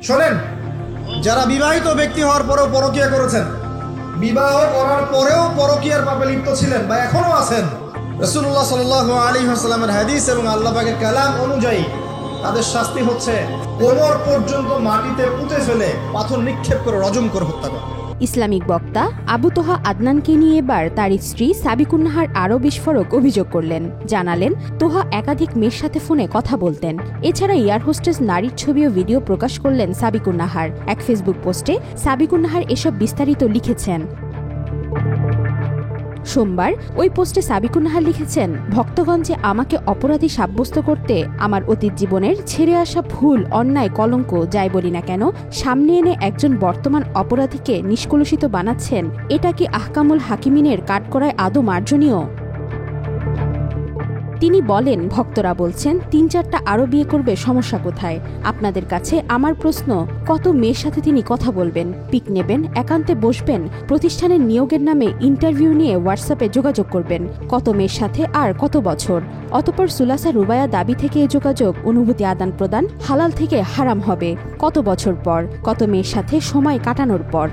শোনেন, যারা বিবাহিত ব্যক্তি হওয়ার পরেও পরকীয়া করেছেন, বিবাহ করার পরেও পরকীয়ার পাপে লিপ্ত ছিলেন বা এখনো আছেন, রাসূলুল্লাহ সাল্লাল্লাহু আলাইহি ওয়াসাল্লামের হাদিস এবং আল্লাহ পাকের কালাম অনুযায়ী তাদের শাস্তি হচ্ছে কোমর পর্যন্ত মাটিতে পুঁতে ফেলে পাথর নিক্ষেপ করে রজম করে হত্যা করা। ইসলামিক বক্তা আবু তোহা আদনানকে নিয়ে এবার তার স্ত্রী সাবিকুন নাহার আরও বিস্ফোরক অভিযোগ করলেন। জানালেন, তোহা একাধিক মেয়ের সাথে ফোনে কথা বলতেন। এছাড়া এয়ার হোস্টেস নারীর ছবি ও ভিডিও প্রকাশ করলেন সাবিকুন নাহার। এক ফেসবুক পোস্টে সাবিকুন নাহার এসব বিস্তারিত লিখেছেন। সোমবার ওই পোস্টে সাবিকুন নাহার লিখেছেন, ভক্তগঞ্জে আমাকে অপরাধী সাব্যস্ত করতে আমার অতীত জীবনের ছেড়ে আসা ভুল, অন্যায়, কলঙ্ক যাই বলি না কেন সামনে এনে একজন বর্তমান অপরাধীকে নিষ্কলুষিত বানাচ্ছেন। এটা কি আহকামুল হাকিমিনের কাঠগড়ায় আদৌ মার্জনীয়? তিনি বলেন, ভক্তরা বলছেন ৩-৪টা আরও বিয়ে করবে, সমস্যা কোথায়? আপনাদের কাছে আমার প্রশ্ন, কত মেয়ের সাথে তিনি কথা বলবেন, পিক নেবেন, একান্তে বসবেন, প্রতিষ্ঠানের নিয়োগের নামে ইন্টারভিউ নিয়ে হোয়াটসঅ্যাপে যোগাযোগ করবেন, কত মেয়ের সাথে আর কত বছর? অতঃপর সুলাসা রুবায়া দাবি থেকে এ যোগাযোগ, অনুভূতি আদান প্রদান হালাল থেকে হারাম হবে কত বছর পর, কত মেয়ের সাথে সময় কাটানোর পর?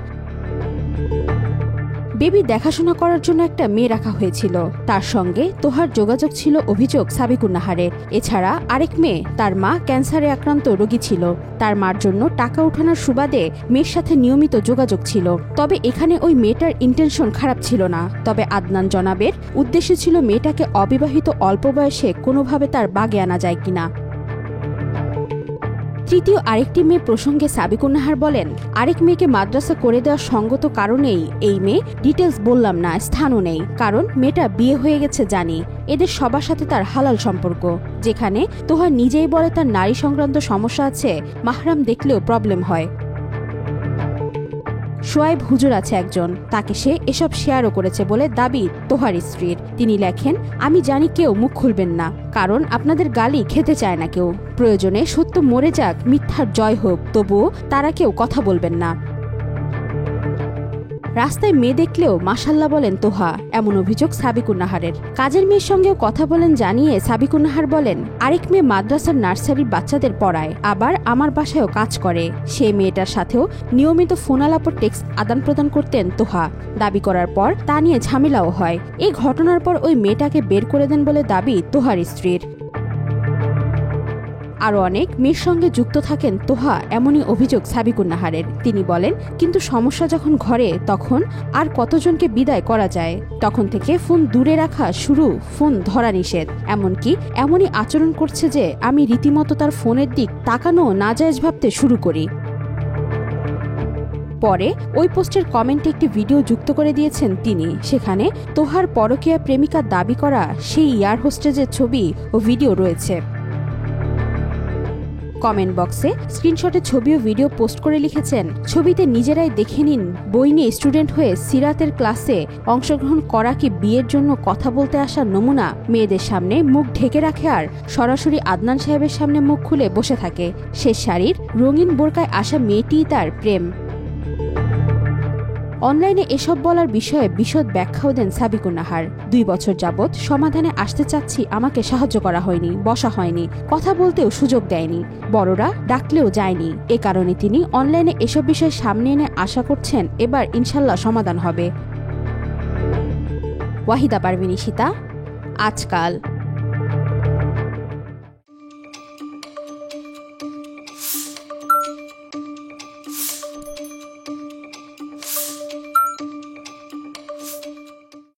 বেবি দেখাশোনা করার জন্য একটা মেয়ে রাখা হয়েছিল, তার সঙ্গে তোহার যোগাযোগ ছিল অভিযোগ সাবিকুন নাহারের। এছাড়া আরেক মেয়ে, তার মা ক্যান্সারে আক্রান্ত রোগী ছিল, তার মার জন্য টাকা উঠানোর সুবাদে মেয়ের সাথে নিয়মিত যোগাযোগ ছিল। তবে এখানে ওই মেয়েটার ইন্টেনশন খারাপ ছিল না, তবে আদনান জনাবের উদ্দেশ্য ছিল মেয়েটাকে অবিবাহিত অল্প বয়সে কোনোভাবে তার বাগে আনা যায় কিনা। তৃতীয় আরেকটি মেয়ে প্রসঙ্গে সাবিকুন নাহার বলেন, আরেক মেয়েকে মাদ্রাসা করে দেওয়ার সঙ্গত কারণেই এই মেয়ে, ডিটেলস বললাম না, স্থানও নেই, কারণ মেয়েটা বিয়ে হয়ে গেছে জানি। এদের সবার সাথে তার হালাল সম্পর্ক, যেখানে তোহা নিজেই বলে তার নারী সংক্রান্ত সমস্যা আছে, মাহরাম দেখলেও প্রবলেম হয়। সোয়াইব হুজুর আছে একজন, তাকে সে এসব শেয়ারও করেছে বলে দাবি তোহার স্ত্রীর। তিনি লেখেন, আমি জানি কেউ মুখ খুলবেন না, কারণ আপনাদের গালি খেতে চায় না কেউ। প্রয়োজনে সত্য মরে যাক, মিথ্যার জয় হোক, তবুও তারা কেউ কথা বলবেন না। রাস্তায় মেয়ে দেখলেও মাশাল্লাহ বলেন তোহা, এমন অভিযোগ সাবিকুন নাহারের। কাজের মেয়ের সঙ্গেও কথা বলেন জানিয়ে সাবিকুন নাহার বলেন, আরেক মেয়ে মাদ্রাসার নার্সারির বাচ্চাদের পড়ায়, আবার আমার বাসায়ও কাজ করে। সেই মেয়েটার সাথেও নিয়মিত ফোনালাপ ও টেক্সট আদান প্রদান করতেন তোহা। দাবি করার পর তা নিয়ে ঝামেলাও হয়। এই ঘটনার পর ওই মেয়েটাকে বের করে দেন বলে দাবি তোহার স্ত্রীর। আরও অনেক মেয়ের সঙ্গে যুক্ত থাকেন তোহা, এমনই অভিযোগ সাবিকুন নাহারের। তিনি বলেন, কিন্তু সমস্যা যখন ঘরে, তখন আর কতজনকে বিদায় করা যায়? তখন থেকে ফোন দূরে রাখা শুরু, ফোন ধরা নিষেধ। এমনকি এমনই আচরণ করছে যে আমি রীতিমতো তার ফোনের দিক তাকানো নাজায়েজ ভাবতে শুরু করি। পরে ওই পোস্টের কমেন্টে একটি ভিডিও যুক্ত করে দিয়েছেন তিনি। সেখানে তোহার পরকীয়া প্রেমিকা দাবি করা সেই এয়ার হোস্টেজের ছবি ও ভিডিও রয়েছে। কমেন্ট বক্সে স্ক্রিনশটে ছবি ও ভিডিও পোস্ট করে লিখেছেন, ছবিতে নিজেরাই দেখে নিন, বই নিয়ে স্টুডেন্ট হয়ে সিরাতের ক্লাসে অংশগ্রহণ করা কি বিয়ের জন্য কথা বলতে আসা নমুনা? মেয়েদের সামনে মুখ ঢেকে রাখে আর সরাসরি আদনান সাহেবের সামনে মুখ খুলে বসে থাকে। শেষ সারির রঙিন বোরকায় আসা মেয়েটিই তার প্রেম। অনলাইনে এসব বলার বিষয়ে বিশদ ব্যাখ্যাও দেন সাবিকুন নাহার। 2 বছর যাবৎ সমাধানে আসতে চাচ্ছি, আমাকে সাহায্য করা হয়নি, বসা হয়নি, কথা বলতেও সুযোগ দেয়নি, বড়রা ডাকলেও যায়নি। এ কারণে তিনি অনলাইনে এসব বিষয় সামনে এনে আশা করছেন এবার ইনশাল্লাহ সমাধান হবে। ওয়াহিদা পারভিন ঈশিতা, আজকাল।